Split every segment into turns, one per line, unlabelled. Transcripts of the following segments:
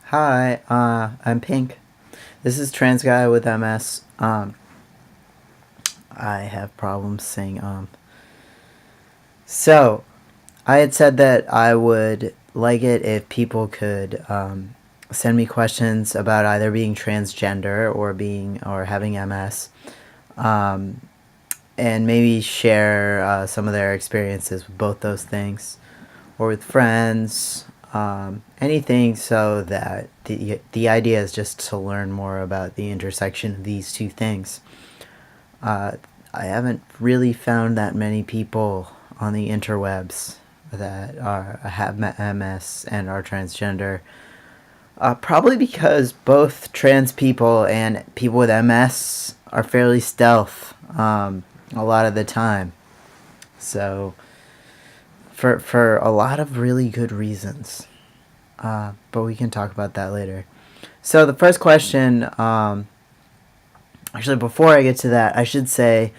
Hi, I'm Pink. This is trans guy with MS. I have problems saying So, I had said that I would like it if people could send me questions about either being transgender or having MS, um, and maybe share some of their experiences with both those things, or with friends, anything, so that the idea is just to learn more about the intersection of these two things. Uh, I haven't really found that many people on the interwebs that have MS and are transgender. Probably because both trans people and people with MS are fairly stealth a lot of the time. So, for a lot of really good reasons. But we can talk about that later. So the first question, actually, before I get to that, I should say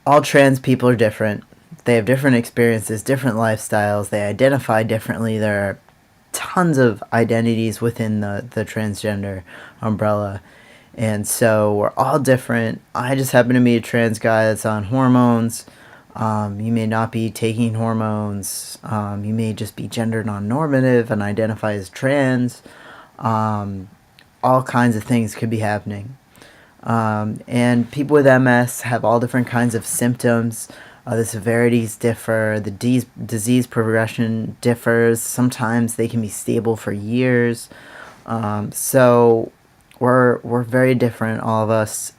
all trans people are different. They have different experiences, different lifestyles. They identify differently. There are tons of identities within the transgender umbrella. And so we're all different. I just happen to be a trans guy that's on hormones. You may not be taking hormones. You may just be gender non-normative and identify as trans. All kinds of things could be happening. And people with MS have all different kinds of symptoms. The severities differ. The disease progression differs. Sometimes they can be stable for years. So we're very different, all of us.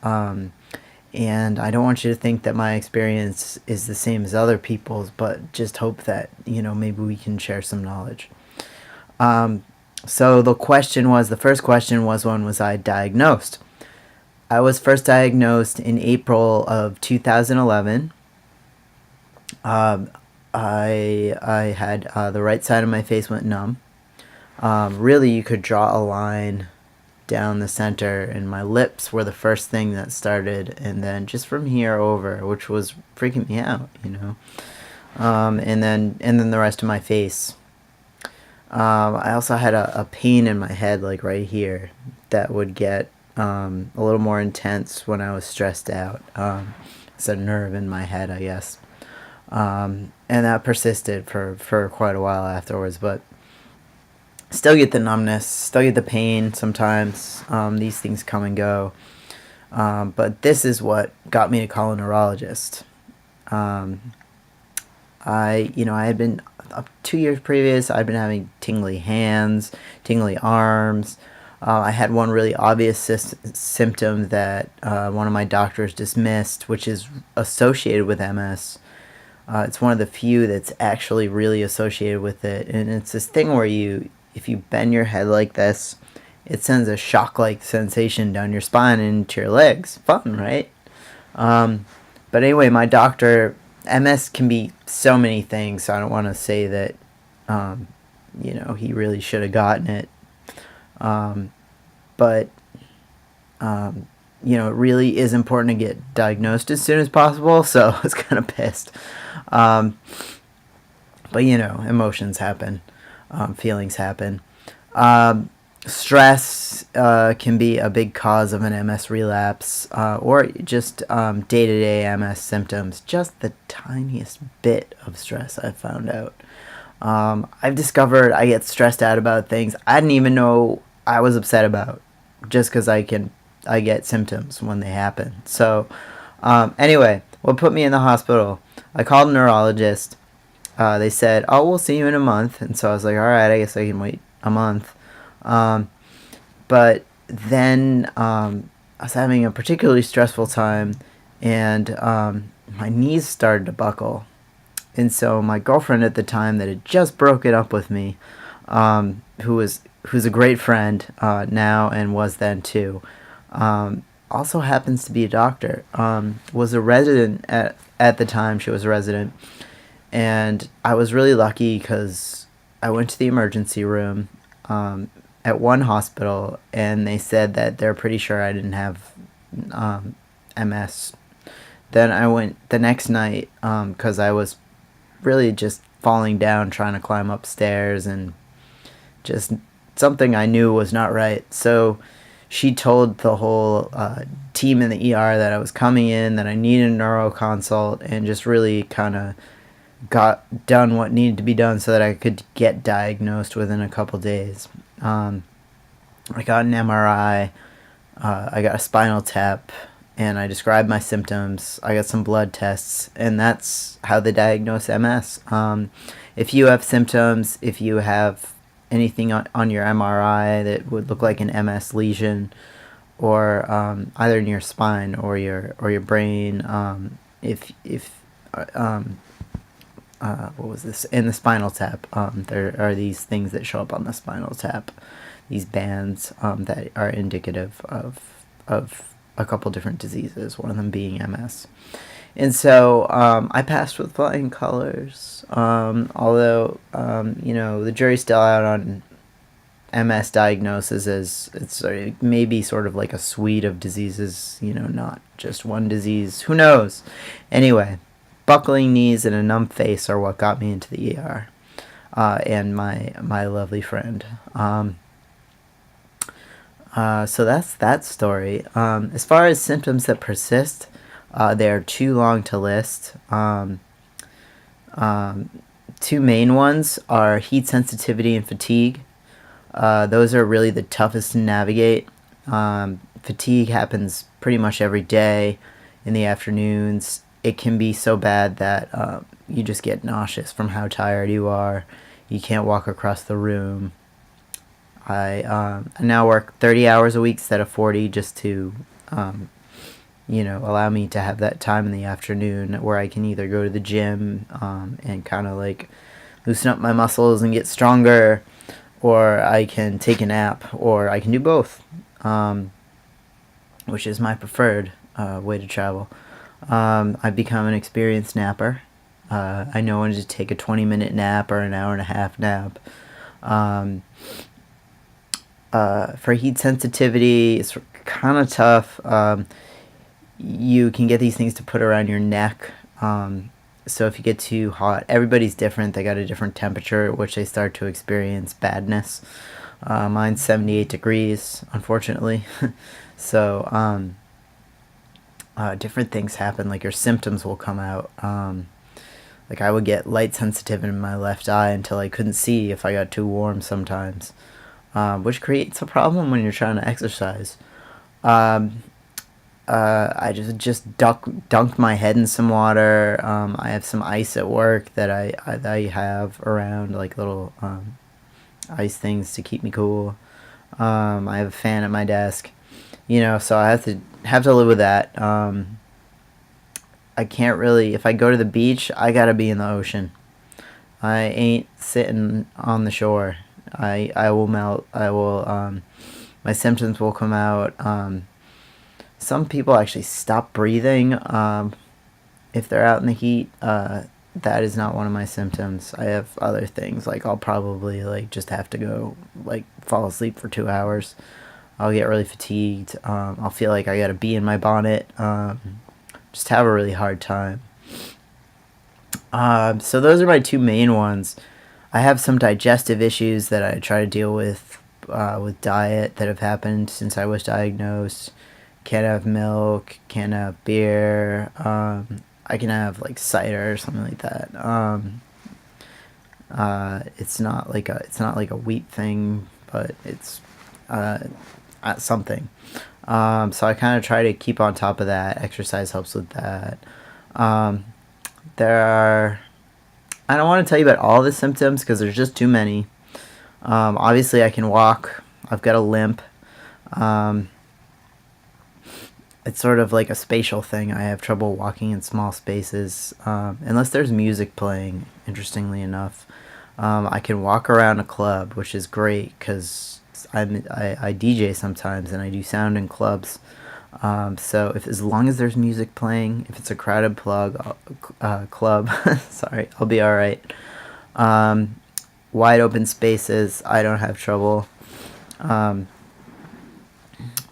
And I don't want you to think that my experience is the same as other people's, but just hope that, maybe we can share some knowledge. So the first question was, when was I diagnosed? I was first diagnosed in April of 2011. I had the right side of my face went numb. Really, you could draw a line down the center, and my lips were the first thing that started, and then just from here over, which was freaking me out, and then the rest of my face. I also had a pain in my head, like right here, that would get a little more intense when I was stressed out. It's a nerve in my head, I guess. And that persisted for quite a while afterwards, but still get the numbness, still get the pain sometimes. These things come and go. But this is what got me to call a neurologist. I had been, up 2 years previous, I'd been having tingly hands, tingly arms. I had one really obvious symptom that one of my doctors dismissed, which is associated with MS. It's one of the few that's actually really associated with it, and it's this thing where if you bend your head like this, it sends a shock-like sensation down your spine and into your legs. Fun, right? But anyway, my doctor, MS can be so many things, so I don't want to say that, he really should have gotten it. But it really is important to get diagnosed as soon as possible, so I was kind of pissed. But, emotions happen. Feelings happen. Stress can be a big cause of an MS relapse, or just day-to-day MS symptoms. Just the tiniest bit of stress, I've found out. I've discovered I get stressed out about things I didn't even know I was upset about, just because I get symptoms when they happen. So, anyway, what put me in the hospital? I called a neurologist. They said, "Oh, we'll see you in a month," and so I was like, "All right, I guess I can wait a month." But then I was having a particularly stressful time, and my knees started to buckle. And so my girlfriend at the time, that had just broken up with me, who's a great friend now and was then too, also happens to be a doctor. Was a resident at the time. She was a resident, and I was really lucky because I went to the emergency room at one hospital, and they said that they're pretty sure I didn't have MS. Then I went the next night because I was really just falling down trying to climb upstairs and just something I knew was not right. So she told the whole team in the ER that I was coming in, that I needed a neuro consult, and just really kind of got done what needed to be done so that I could get diagnosed within a couple days. I got an MRI, I got a spinal tap, and I described my symptoms. I got some blood tests, and that's how they diagnose MS. If you have symptoms, if you have anything on your MRI that would look like an MS lesion, or either in your spine or your brain, what was this, in the spinal tap, there are these things that show up on the spinal tap, these bands that are indicative of a couple different diseases, one of them being MS. And so I passed with flying colors, although the jury's still out on MS diagnosis, as it's maybe sort of like a suite of diseases, not just one disease. Who knows? Anyway, buckling knees and a numb face are what got me into the ER, and my lovely friend. So that's that story. As far as symptoms that persist, they are too long to list. Two main ones are heat sensitivity and fatigue. Those are really the toughest to navigate. Fatigue happens pretty much every day in the afternoons. It can be so bad that you just get nauseous from how tired you are. You can't walk across the room. I now work 30 hours a week instead of 40, just to allow me to have that time in the afternoon where I can either go to the gym and kind of like loosen up my muscles and get stronger, or I can take a nap, or I can do both, which is my preferred way to travel. I've become an experienced napper. I know when to take a 20-minute nap or an hour and a half nap. For heat sensitivity, it's kind of tough. You can get these things to put around your neck. So if you get too hot, everybody's different. They got a different temperature at which they start to experience badness. Mine's 78 degrees, unfortunately. So different things happen. Like your symptoms will come out. Like I would get light sensitive in my left eye until I couldn't see if I got too warm sometimes. Which creates a problem when you're trying to exercise. I just dunked my head in some water. I have some ice at work that I have around, like little ice things to keep me cool. I have a fan at my desk, so I have to live with that. I can't really, if I go to the beach, I gotta be in the ocean. I ain't sitting on the shore. I will melt. My symptoms will come out. Some people actually stop breathing if they're out in the heat. That is not one of my symptoms. I have other things, like I'll probably just have to go fall asleep for 2 hours. I'll get really fatigued. I'll feel like I gotta be in my bonnet. Just have a really hard time. So those are my two main ones. I have some digestive issues that I try to deal with diet that have happened since I was diagnosed. Can't have milk, can't have beer. I can have cider or something like that. It's not like a wheat thing, but it's something. So I kind of try to keep on top of that. Exercise helps with that. I don't want to tell you about all the symptoms because there's just too many. Obviously, I can walk. I've got a limp. It's sort of like a spatial thing. I have trouble walking in small spaces unless there's music playing, interestingly enough. I can walk around a club, which is great because I DJ sometimes and I do sound in clubs. So as long as there's music playing, if it's a crowded club, sorry, I'll be all right. Wide open spaces, I don't have trouble.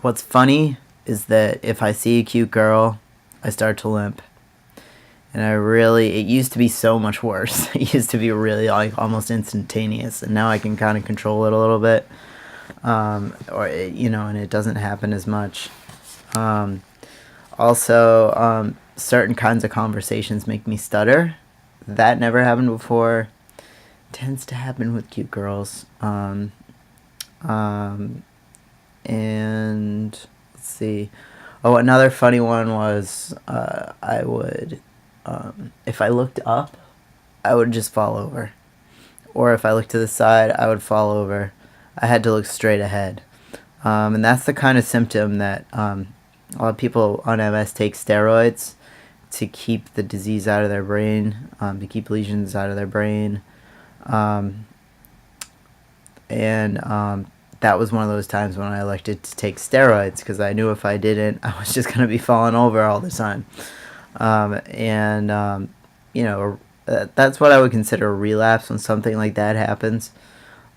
What's funny is that if I see a cute girl, I start to limp. And it used to be so much worse. It used to be really almost instantaneous, and now I can kind of control it a little bit. and it doesn't happen as much. Um, Also, certain kinds of conversations make me stutter. That never happened before. Tends to happen with cute girls. Um, and let's see. Oh, another funny one was I would, if I looked up, I would just fall over. Or if I looked to the side, I would fall over. I had to look straight ahead. And that's the kind of symptom that a lot of people on MS take steroids to keep the disease out of their brain, to keep lesions out of their brain. Um, and that was one of those times when I elected to take steroids because I knew if I didn't, I was just going to be falling over all the time. And that's what I would consider a relapse when something like that happens.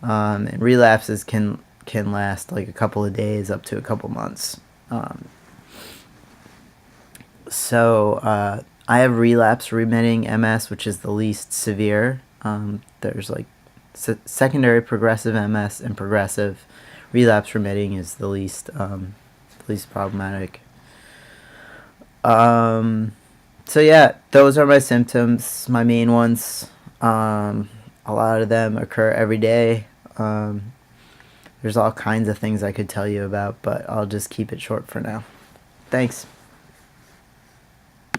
And relapses can last like a couple of days up to a couple months. So I have relapse remitting MS, which is the least severe. There's like secondary progressive MS and progressive. Relapse remitting is the least problematic. So yeah, those are my symptoms, my main ones. A lot of them occur every day. There's all kinds of things I could tell you about, but I'll just keep it short for now. Thanks.